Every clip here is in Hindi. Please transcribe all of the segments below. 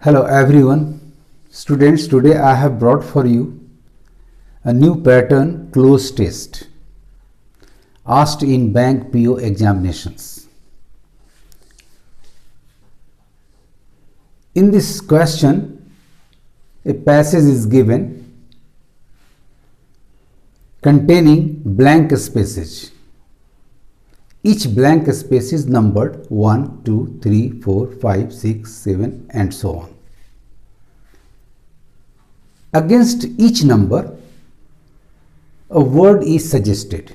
Hello everyone, students. Today I have brought for you a new pattern cloze test asked in bank PO examinations. In this question, a passage is given containing blank spaces. Each blank space is numbered 1, 2, 3, 4, 5, 6, 7 and so on. Against each number, a word is suggested.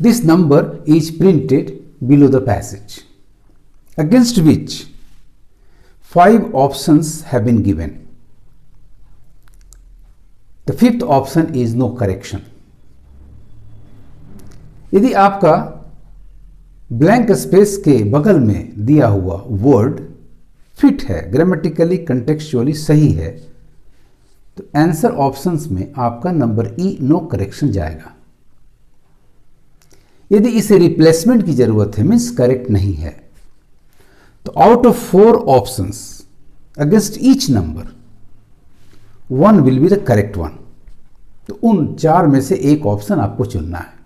This number is printed below the passage, against which 5 options have been given. The fifth option is no correction. यदि आपका ब्लैंक स्पेस के बगल में दिया हुआ वर्ड फिट है, ग्रामेटिकली कंटेक्चुअली सही है, तो आंसर ऑप्शंस में आपका नंबर ई नो करेक्शन जाएगा। यदि इसे रिप्लेसमेंट की जरूरत है, मीन्स करेक्ट नहीं है, तो out of 4 options against each number 1 will be the correct one. तो उन 4 में से एक ऑप्शन आपको चुनना है।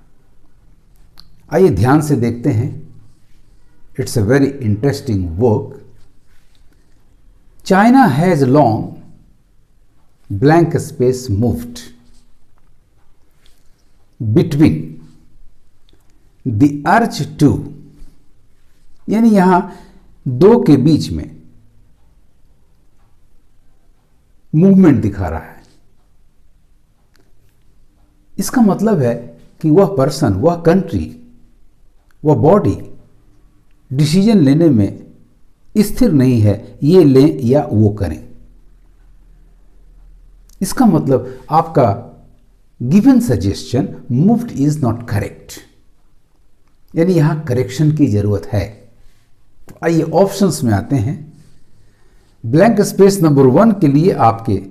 आइए ध्यान से देखते हैं। It's a very interesting work. China has long blank space moved between the arch to, यानी यहां 2 के बीच में मूवमेंट दिखा रहा है। इसका मतलब है कि वह पर्सन, वह कंट्री, वह बॉडी डिसीजन लेने में स्थिर नहीं है, ये लें या वो करें। इसका मतलब आपका given suggestion moved is not correct, यानी यहां करेक्शन की जरूरत है। तो आइए ऑप्शंस में आते हैं। ब्लैंक स्पेस नंबर 1 के लिए आपके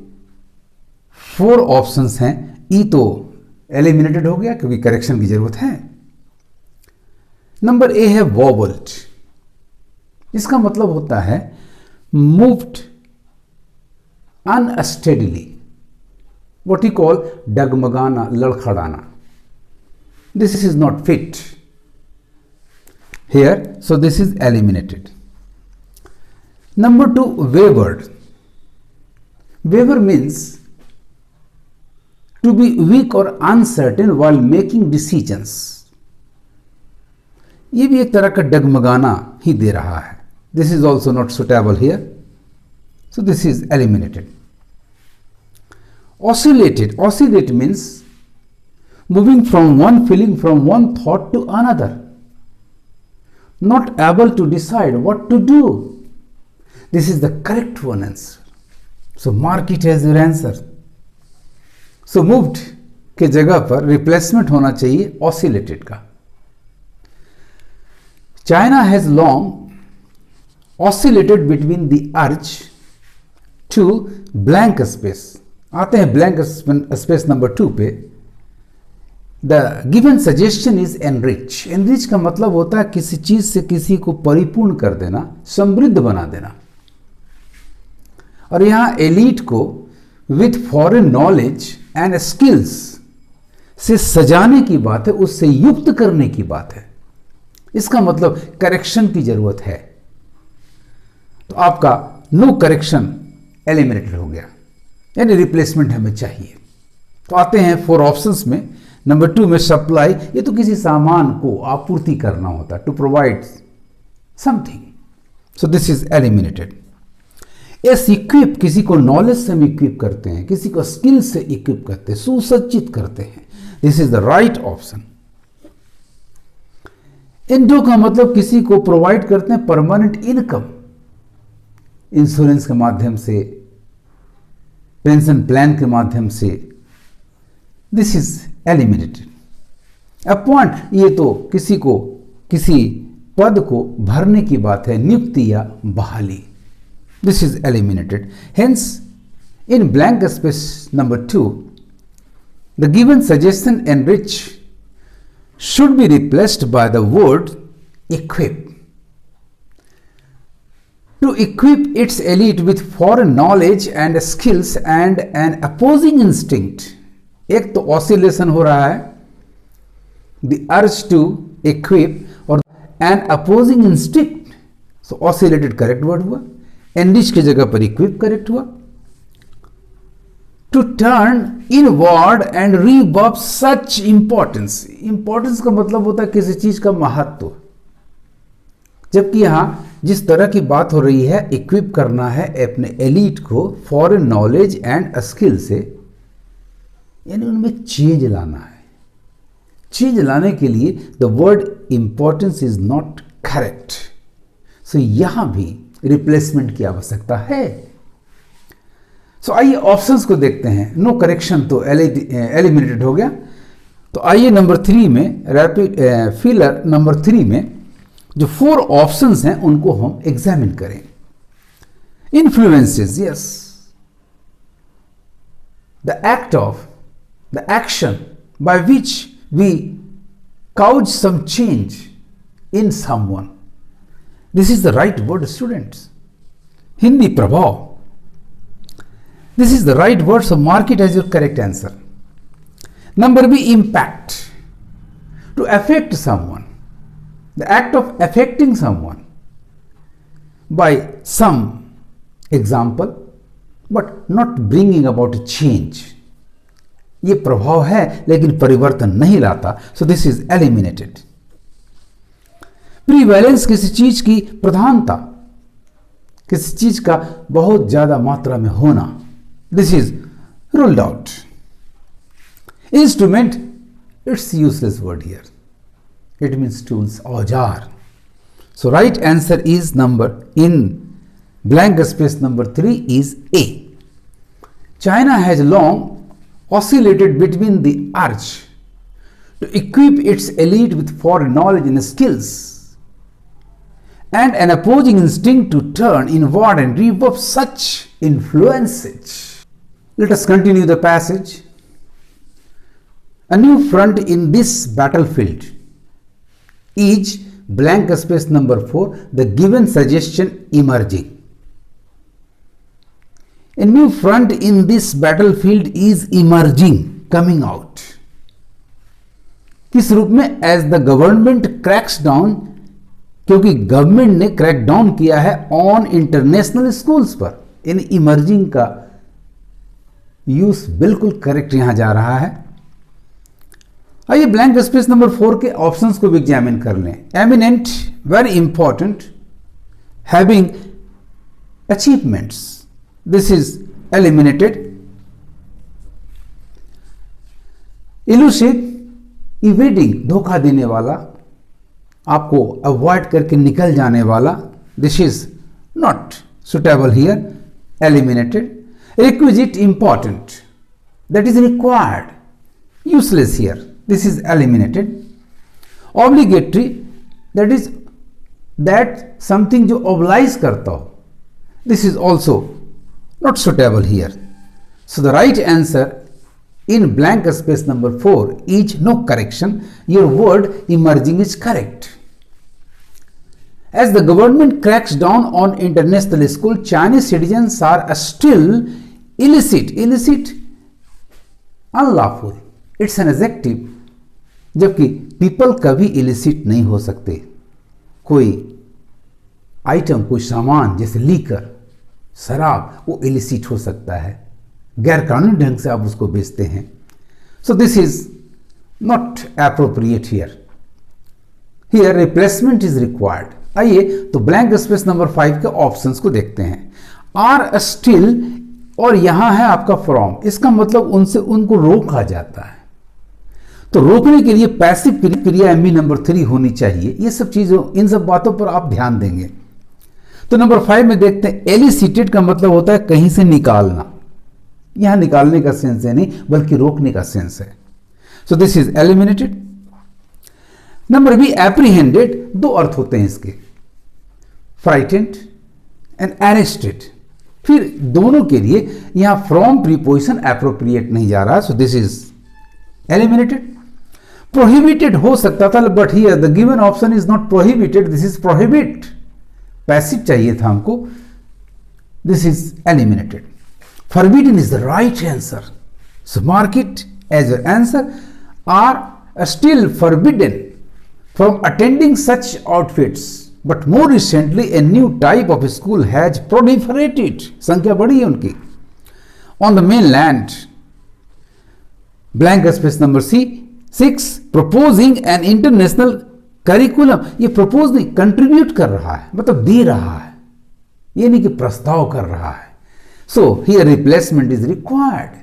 4 ऑप्शंस हैं। ई तो एलिमिनेटेड हो गया क्योंकि करेक्शन की जरूरत है। नंबर ए है वॉबल्ड। इसका मतलब होता है moved unsteadily, what you call डगमगाना, लड़खड़ाना। This is not fit here, so this is eliminated. Number 2 wayward. Waver means to be weak or uncertain while making decisions. ये भी एक तरह का डगमगाना ही दे रहा है। This is also not suitable here, so this is eliminated. Oscillated. Oscillate means moving from one feeling, from one thought to another, not able to decide what to do. This is the correct one answer, so mark it as your answer. So moved के जगह पर रिप्लेसमेंट होना चाहिए ऑसिलेटेड का। China has long oscillated between the arch to blank space. आते हैं ब्लैंक स्पेस नंबर 2 पे। The given suggestion is enrich. Enrich का मतलब होता है किसी चीज से किसी को परिपूर्ण कर देना, समृद्ध बना देना। और यहां एलीट को with foreign knowledge and skills से सजाने की बात है, उससे युक्त करने की बात है। इसका मतलब करेक्शन की जरूरत है। तो आपका नो करेक्शन एलिमिनेटेड हो गया, यानी रिप्लेसमेंट हमें चाहिए। तो आते हैं 4 ऑप्शंस में। नंबर 2 में सप्लाई। ये तो किसी सामान को आपूर्ति करना होता है, to provide something, so this is eliminated. As equip, किसी को नॉलेज से हम इक्विप करते हैं, किसी को स्किल से इक्विप करते हैं, सुसज्जित करते हैं। This is the right option. Indo का मतलब किसी को प्रोवाइड करते हैं परमानेंट इनकम, इंश्योरेंस के माध्यम से, पेंशन प्लान के माध्यम से। This is eliminated. अपॉइंट, ये तो किसी को किसी पद को भरने की बात है, नियुक्ति या बहाली। This is eliminated. Hence, in blank space number 2, the given suggestion enrich should be replaced by the word equip. to equip its elite with foreign knowledge and skills and an opposing instinct. एक तो oscillation हो रहा है, the urge to equip और an opposing instinct. So oscillated correct word हुआ, enrich की जगह पर equip correct हुआ. To turn inward and reap up such importance. Importance का मतलब होता है किसी चीज का महत्व, जबकि यहां जिस तरह की बात हो रही है, इक्विप करना है अपने एलीट को फॉरेन नॉलेज एंड स्किल से, यानी उनमें चेंज लाना है. चेंज लाने के लिए the word importance is not correct. So यहां भी रिप्लेसमेंट की आवश्यकता है. सो आइए ऑप्शंस को देखते हैं. नो करेक्शन तो एलिमिनेटेड हो गया. तो आइए नंबर 3 में, रैपिड फिलर नंबर 3 में जो 4 ऑप्शंस हैं उनको हम एग्जामिन करें. Influences, yes, the act of, the action by which we cause some change in someone. This is the right word students. Hindi प्रभाव, this is the right word, so mark it as your correct answer. Number B, impact, to affect someone, the act of affecting someone by some example but not bringing about a change. ये प्रभाव है लेकिन परिवर्तन नहीं लाता. So this is eliminated. प्रीवैलेंस, किसी चीज की प्रधानता, किसी चीज का बहुत ज्यादा मात्रा में होना. This is ruled out. Instrument, it's useless word here. It means tools, औजार. So right answer is number in blank space number 3 is A. China has long oscillated between the urge to equip its elite with foreign knowledge and skills and an opposing instinct to turn inward and reap up such influences. Let us continue the passage. A new front in this battlefield is blank space number 4, the given suggestion emerging. A new front in this battlefield is emerging, coming out. किस रूप में? As the government cracks down, क्योंकि गवर्नमेंट ने क्रैक डाउन किया है ऑन इंटरनेशनल स्कूल्स पर. इन इमर्जिंग का यूज बिल्कुल करेक्ट यहां जा रहा है. आइए ब्लैंक स्पेस नंबर 4 के ऑप्शंस को भी एग्जामिन कर लें. Eminent, very important, having achievements, this is eliminated. Elusive, evading, धोखा देने वाला, आपको अवॉइड करके निकल जाने वाला, this is not suitable here, eliminated. Requisite, important, that is required, useless here, this is eliminated. Obligatory, that is that something जो oblige करता हो, this is also not suitable here. So the right answer in blank space number 4 is no correction. Your word emerging is correct. As the government cracks down on international school, Chinese citizens are still illicit. Illicit, unlawful. It's an adjective. जबकि पीपल कभी इलिसिट नहीं हो सकते. कोई आइटम, कोई सामान जैसे लीकर, शराब, वो इलिसिट हो सकता है, गैर कानूनी ढंग से आप उसको बेचते हैं. सो this is not appropriate here. Here replacement is required. आइए तो ब्लैंक स्पेस नंबर 5 के ऑप्शंस को देखते हैं. आर स्टिल और यहां है आपका फ्रॉम, इसका मतलब उनसे उनको रोका जाता है. तो रोकने के लिए पैसिव क्रिया एमबी नंबर 3 होनी चाहिए. ये सब चीजों, इन सब बातों पर आप ध्यान देंगे. तो नंबर 5 में देखते हैं. एलिसिटेड का मतलब होता है कहीं से निकालना. यहां निकालने का सेंस है नहीं, बल्कि रोकने का सेंस है. So this is eliminated. Number B, apprehended, 2 अर्थ होते हैं इसके, फ्राइटेंड एंड अरेस्टेड. फिर दोनों के लिए यहां फ्रॉम प्रीपोजिशन एप्रोप्रिएट नहीं जा रहा. So this is eliminated. Prohibited हो सकता था, but here the given option is not prohibited, this is prohibit. Passive चाहिए था हमको, this is eliminated. Forbidden is the right answer, so mark it as your answer. Are still forbidden from attending such outfits, but more recently a new type of school has proliferated, संख्या बढ़ी है उनकी, on the mainland. Blank space number C 6, proposing an international curriculum. ये प्रपोज नहीं, कंट्रीब्यूट कर रहा है, मतलब दे रहा है, ये नहीं कि प्रस्ताव कर रहा है। So here replacement is required.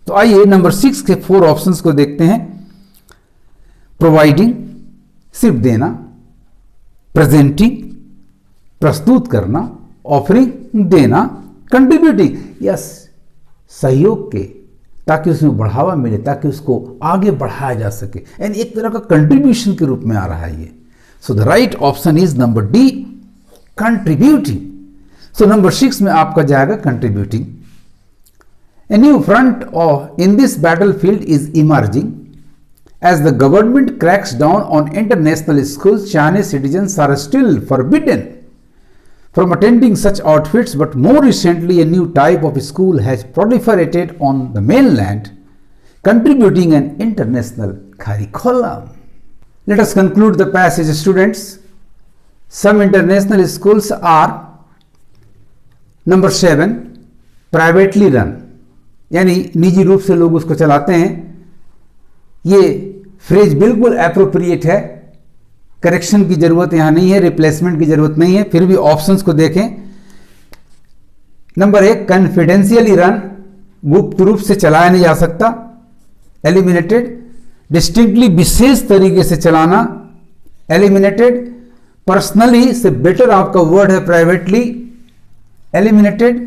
तो आइए नंबर 6 के 4 ऑप्शंस को देखते हैं। प्रोवाइडिंग सिर्फ देना, प्रेजेंटिंग प्रस्तुत करना, ऑफरिंग देना, कंट्रीब्यूटिंग यस सहयोग के, ताकि उसमें बढ़ावा मिले, ताकि उसको आगे बढ़ाया जा सके, यानी एक तरह का कंट्रीब्यूशन के रूप में आ रहा है ये। So the right option is number D, contributing. So number 6 में आपका जाएगा contributing. A new front of in this battlefield is emerging as the government cracks down on international schools. Chinese citizens are still forbidden from attending such outfits, but more recently a new type of school has proliferated on the mainland, contributing an international curriculum. Let us conclude the passage, students. Some international schools are number 7 privately run, यानी निजी रूप से लोग उसको चलाते हैं। ये फ्रेज बिल्कुल एप्रोप्रिएट है, करेक्शन की जरूरत यहां नहीं है, रिप्लेसमेंट की जरूरत नहीं है। फिर भी ऑप्शंस को देखें। नंबर 1 कॉन्फिडेंशियली रन, गुप्त रूप से चलाया नहीं जा सकता, एलिमिनेटेड। डिस्टिंक्टली विशेष तरीके से चलाना, एलिमिनेटेड। पर्सनली से बेटर आपका वर्ड है प्राइवेटली, एलिमिनेटेड।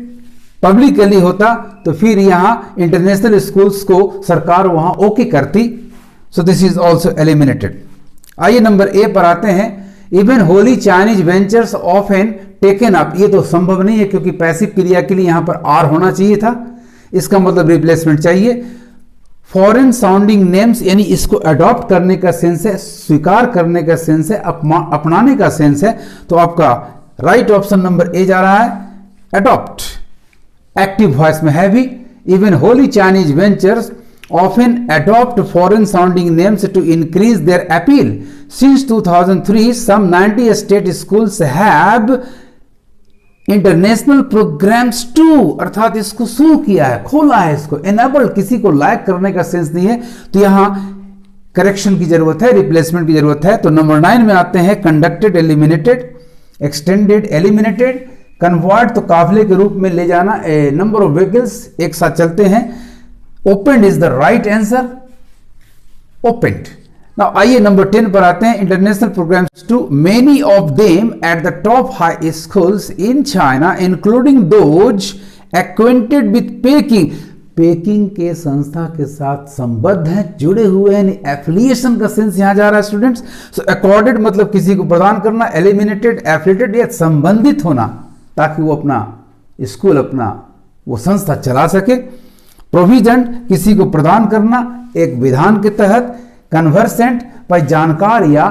पब्लिकली होता तो फिर यहां इंटरनेशनल स्कूल्स को सरकार वहां ओके करती, so this is also eliminated. आइए नंबर ए पर आते हैं। Even wholly Chinese ventures often taken up, ये तो संभव नहीं है क्योंकि पैसिव क्रिया के लिए यहां पर आर होना चाहिए था, इसका मतलब रिप्लेसमेंट चाहिए। फॉरेन साउंडिंग नेम्स, यानी इसको अडॉप्ट करने का सेंस है, स्वीकार करने का सेंस है, अपनाने का सेंस है, तो आपका राइट ऑप्शन नंबर ए जा रहा है, अडॉप्ट। एक्टिव वॉइस में heavy. Even wholly Chinese ventures often adopt foreign sounding names to increase their appeal. Since 2003, some 90 state schools have international programs too, अर्थात इसको शुरू किया है, खोला है इसको, enabled, किसी को लाइक करने का सेंस नहीं है, तो यहां करेक्शन की जरूरत है, रिप्लेसमेंट की जरूरत है। तो नंबर 9 में आते हैं conducted eliminated, extended eliminated, convert तो काफिले के रूप में ले जाना, नंबर ऑफ व्हीकल्स एक साथ चलते हैं। Opened is the right answer, opened. Now आइए नंबर 10 पर आते हैं। International programs to many of them at the top high schools in China including those acquainted with Peking, Peking के संस्था के साथ संबद्ध हैं, जुड़े हुए हैं, एफिलिएशन का सेंस यहां जा रहा है स्टूडेंट्स। सो अकॉर्डेड मतलब किसी को प्रदान करना, एलिमिनेटेड एफिलिएटेड या संबंधित होना, ताकि वो अपना स्कूल, अपना वो संस्था चला सके। प्रोविजन किसी को प्रदान करना एक विधान के तहत, कन्वर्सेंट पर जानकार या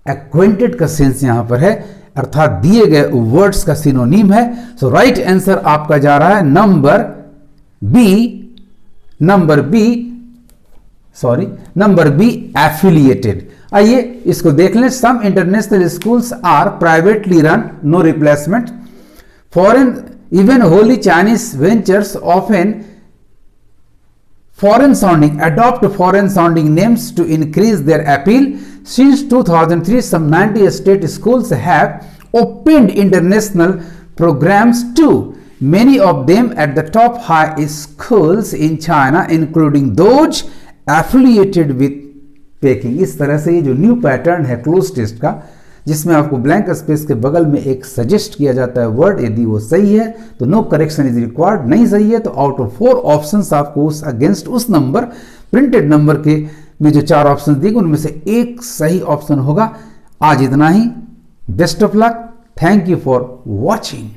एक्वेंटेड का सेंस यहां पर है, अर्थात दिए गए वर्ड्स का सिनोनिम है। सो राइट आंसर आपका जा रहा है नंबर बी एफिलिएटेड। आइए इसको देख लें। Some international schools are privately run, no replacement. Foreign even wholly Chinese ventures often foreign sounding, adopt foreign sounding names to increase their appeal. Since 2003, some 90 state schools have opened international programs too, many of them at the top high schools in China, including those affiliated with Peking. इस तरह से ये जो न्यू पैटर्न है क्लोज टेस्ट का, जिसमें आपको ब्लैंक स्पेस के बगल में एक सजेस्ट किया जाता है वर्ड, यदि वो सही है तो नो करेक्शन इज रिक्वायर्ड, नहीं सही है तो आउट ऑफ 4 ऑप्शंस आपको उस अगेंस्ट उस नंबर, प्रिंटेड नंबर के में जो 4 ऑप्शंस दिए उनमें से एक सही ऑप्शन होगा। आज इतना ही, best of luck, thank you for watching.